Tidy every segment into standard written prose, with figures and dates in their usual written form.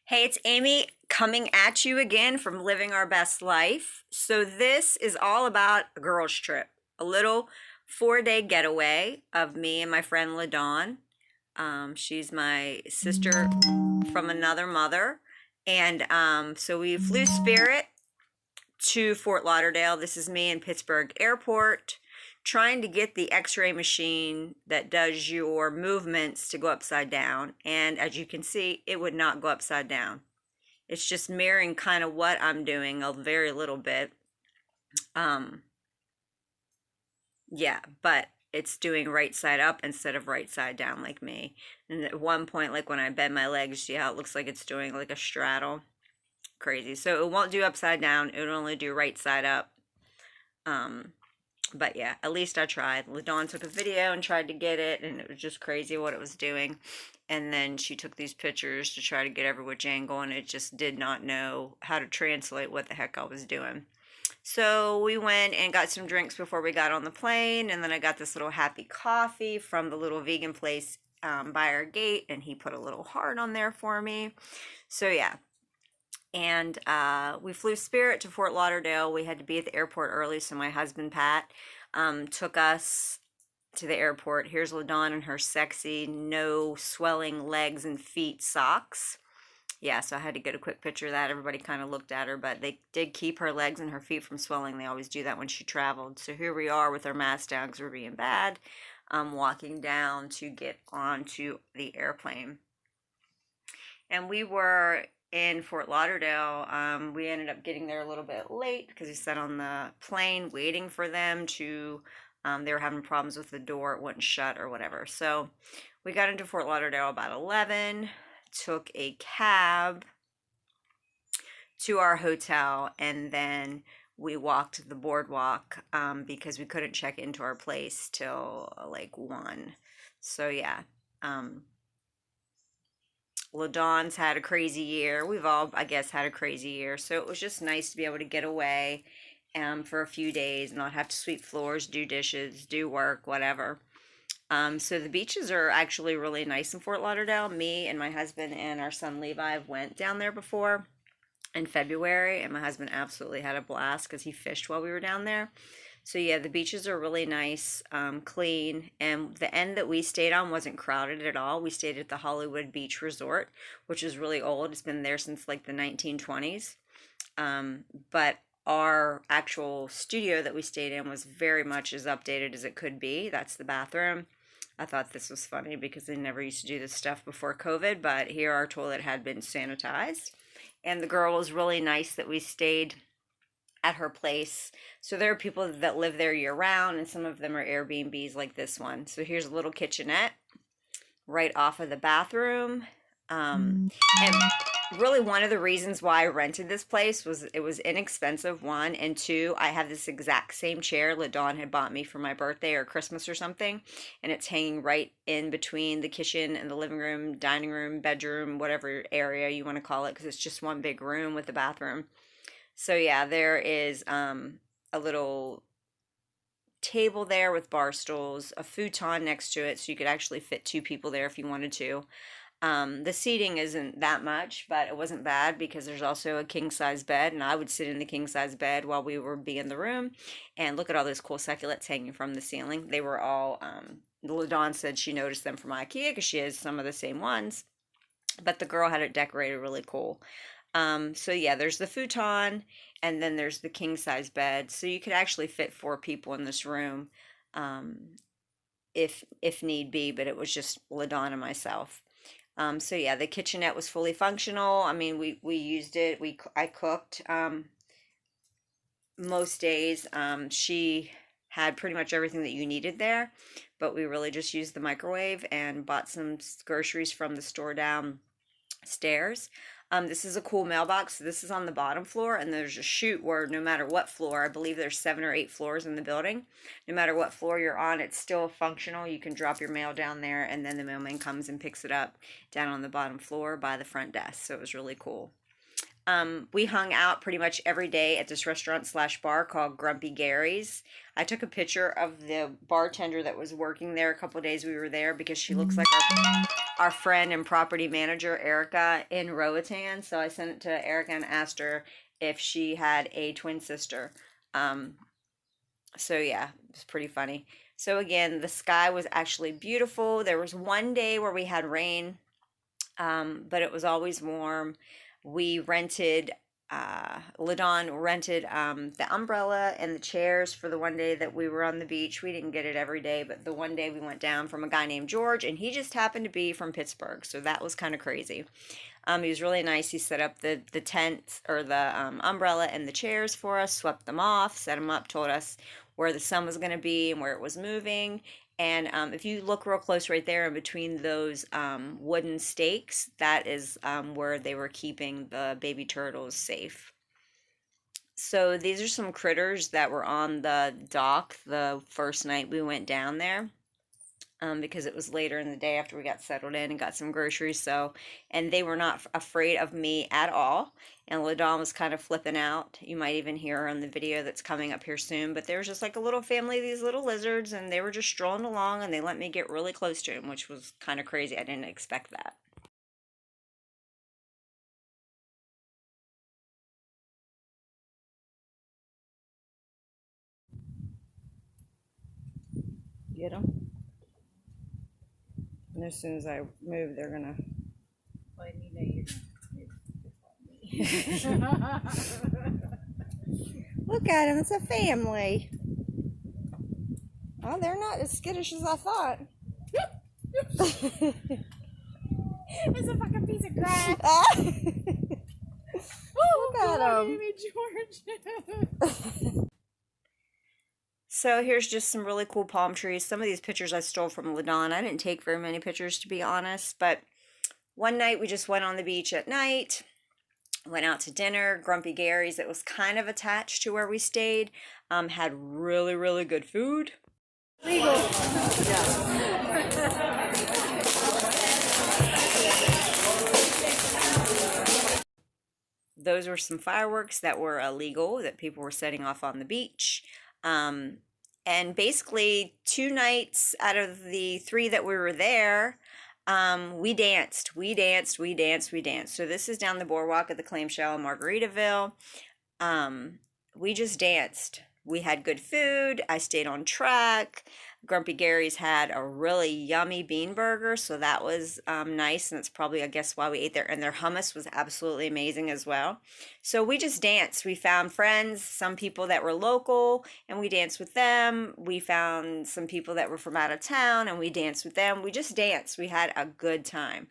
Hey, it's Amy coming at you again from Living Our Best Life. So, this is all about a girls' trip, a little 4-day getaway of me and my friend LaDawn. She's my sister from another mother. And so we flew Spirit to Fort Lauderdale. This is me in Pittsburgh Airport trying to get the x-ray machine that does your movements to go upside down. And as you can see, it would not go upside down. It's just mirroring kind of what I'm doing a very little bit. Yeah, but it's doing right side up instead of right side down like me. And at one point, like when I bend my legs, see how it looks like it's doing like a straddle? Crazy. So it won't do upside down. It would only do right side up. But yeah, at least I tried. LaDawn took a video and tried to get it, and it was just crazy what it was doing. And then she took these pictures to try to get every which angle, and it just did not know how to translate what the heck I was doing. So we went and got some drinks before we got on the plane, and then I got this little happy coffee from the little vegan place by our gate, and he put a little heart on there for me. So yeah. And we flew Spirit to Fort Lauderdale. We had to be at the airport early, so my husband, Pat, took us to the airport. Here's LaDawn in her sexy, no swelling legs and feet socks. Yeah, so I had to get a quick picture of that. Everybody kind of looked at her, but they did keep her legs and her feet from swelling. They always do that when she traveled. So here we are with our masks down because we're being bad, walking down to get onto the airplane. And we were in Fort Lauderdale. We ended up getting there a little bit late because we sat on the plane waiting for them to, they were having problems with the door, it wouldn't shut or whatever. So we got into Fort Lauderdale about 11, took a cab to our hotel, and then we walked the boardwalk because we couldn't check into our place till like 1. So yeah. LaDawn's had a crazy year. We've all, I guess, had a crazy year. So it was just nice to be able to get away for a few days, not have to sweep floors, do dishes, do work, whatever. So the beaches are actually really nice in Fort Lauderdale. Me and my husband and our son Levi went down there before in February, and my husband absolutely had a blast because he fished while we were down there. So yeah, the beaches are really nice, clean, and the end that we stayed on wasn't crowded at all. We stayed at the Hollywood Beach Resort, which is really old. It's been there since like the 1920s. But our actual studio that we stayed in was very much as updated as it could be. That's the bathroom. I thought this was funny because they never used to do this stuff before COVID, but here our toilet had been sanitized. And the girl was really nice that we stayed at her place. So there are people that live there year round, and some of them are Airbnbs like this one. So here's a little kitchenette right off of the bathroom. And really one of the reasons why I rented this place was it was inexpensive, 1, and 2, I have this exact same chair LaDawn had bought me for my birthday or Christmas or something, and it's hanging right in between the kitchen and the living room, dining room, bedroom, whatever area you want to call it, because it's just one big room with a bathroom. So yeah, there is a little table there with bar stools, a futon next to it, so you could actually fit 2 people there if you wanted to. The seating isn't that much, but it wasn't bad because there's also a king-size bed, and I would sit in the king-size bed while we were in the room. And look at all those cool succulents hanging from the ceiling. They were all, LaDawn said she noticed them from IKEA because she has some of the same ones, but the girl had it decorated really cool. So yeah, there's the futon, and then there's the king-size bed. So you could actually fit 4 people in this room, if need be, but it was just LaDawn and myself. So yeah, the kitchenette was fully functional. I mean, we used it. I cooked most days. She had pretty much everything that you needed there, but we really just used the microwave and bought some groceries from the store downstairs. This is a cool mailbox. This is on the bottom floor, and there's a chute where no matter what floor, I believe there's 7 or 8 floors in the building. No matter what floor you're on, it's still functional. You can drop your mail down there, and then the mailman comes and picks it up down on the bottom floor by the front desk. So it was really cool. We hung out pretty much every day at this restaurant/bar called Grumpy Gary's. I took a picture of the bartender that was working there a couple of days we were there because she looks like our friend and property manager, Erica, in Roatan. So I sent it to Erica and asked her if she had a twin sister. Um, so yeah, it's pretty funny. So again, the sky was actually beautiful. There was one day where we had rain, but it was always warm. We rented, Ladon rented the umbrella and the chairs for the one day that we were on the beach. We didn't get it every day, but the one day we went down from a guy named George, and he just happened to be from Pittsburgh, so that was kind of crazy. He was really nice. He set up the tent or the umbrella and the chairs for us, swept them off, set them up, told us where the sun was going to be and where it was moving. And if you look real close right there in between those wooden stakes, that is where they were keeping the baby turtles safe. So these are some critters that were on the dock the first night we went down there. Because it was later in the day after we got settled in and got some groceries. So, and they were not afraid of me at all. And Ladon was kind of flipping out. You might even hear her on the video that's coming up here soon. But there was just like a little family of these little lizards, and they were just strolling along, and they let me get really close to them, which was kind of crazy. I didn't expect that. Get them? And as soon as I move, they're gonna. Well, you know you're gonna Look at them, it's a family. Oh, they're not as skittish as I thought. It's a fucking piece of crap. Oh, look at him. George. So here's just some really cool palm trees. Some of these pictures I stole from Ladon. I didn't take very many pictures, to be honest, but one night we just went on the beach at night, went out to dinner. Grumpy Gary's, that was kind of attached to where we stayed, had really, really good food. Legal. Those were some fireworks that were illegal that people were setting off on the beach. And basically 2 nights out of the 3 that we were there, we danced. So this is down the boardwalk at the Clamshell in Margaritaville. We just danced. We had good food. I stayed on track. Grumpy Gary's had a really yummy bean burger, so that was nice, and that's probably, I guess, why we ate there. And their hummus was absolutely amazing as well. So we just danced. We found friends, some people that were local, and we danced with them. We found some people that were from out of town, and we danced with them. We just danced. We had a good time.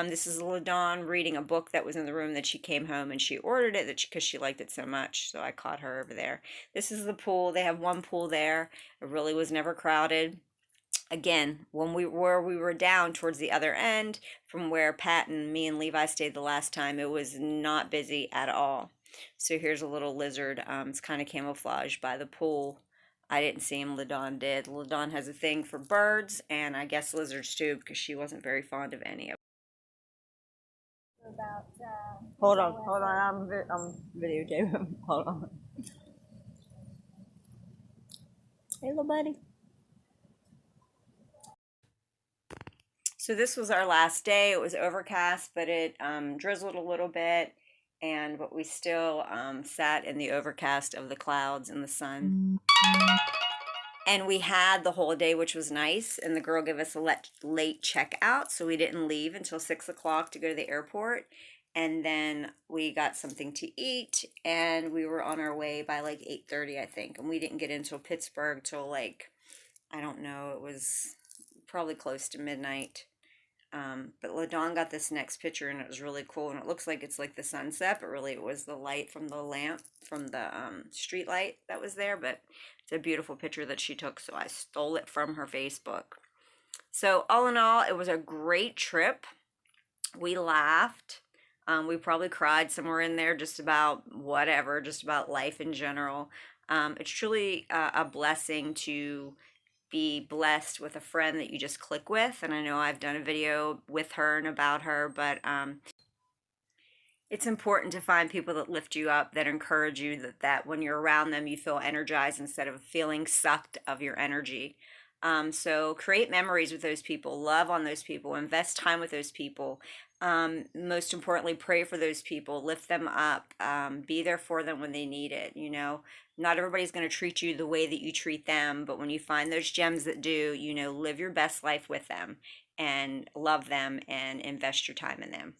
This is Ladon reading a book that was in the room that she came home and she ordered it because she liked it so much. So I caught her over there. This is the pool. They have one pool there. It really was never crowded. Again, when we were down towards the other end from where Pat and me and Levi stayed the last time, it was not busy at all. So here's a little lizard. It's kind of camouflaged by the pool. I didn't see him. Ladon did. Ladon has a thing for birds and I guess lizards too, because she wasn't very fond of any of them. About, Hold on, I'm videotaping. Hold on. Hey, little buddy. So this was our last day. It was overcast, but it drizzled a little bit, but we still sat in the overcast of the clouds and the sun. And we had the whole day, which was nice. And the girl gave us a late checkout, so we didn't leave until 6 o'clock to go to the airport. And then we got something to eat, and we were on our way by like 8:30, I think. And we didn't get into Pittsburgh till like, I don't know, it was probably close to midnight. But Ladon got this next picture, and it was really cool. And it looks like it's like the sunset, but really it was the light from the lamp, from the street light that was there. But it's a beautiful picture that she took, so I stole it from her Facebook. So all in all, it was a great trip. We laughed. We probably cried somewhere in there, just about whatever, just about life in general. It's truly a blessing to be blessed with a friend that you just click with. And I know I've done a video with her and about her, but it's important to find people that lift you up, that encourage you, that when you're around them, you feel energized instead of feeling sucked of your energy. So create memories with those people, love on those people, invest time with those people. Most importantly, pray for those people, lift them up, be there for them when they need it. Not everybody's going to treat you the way that you treat them, but when you find those gems that do, live your best life with them and love them and invest your time in them.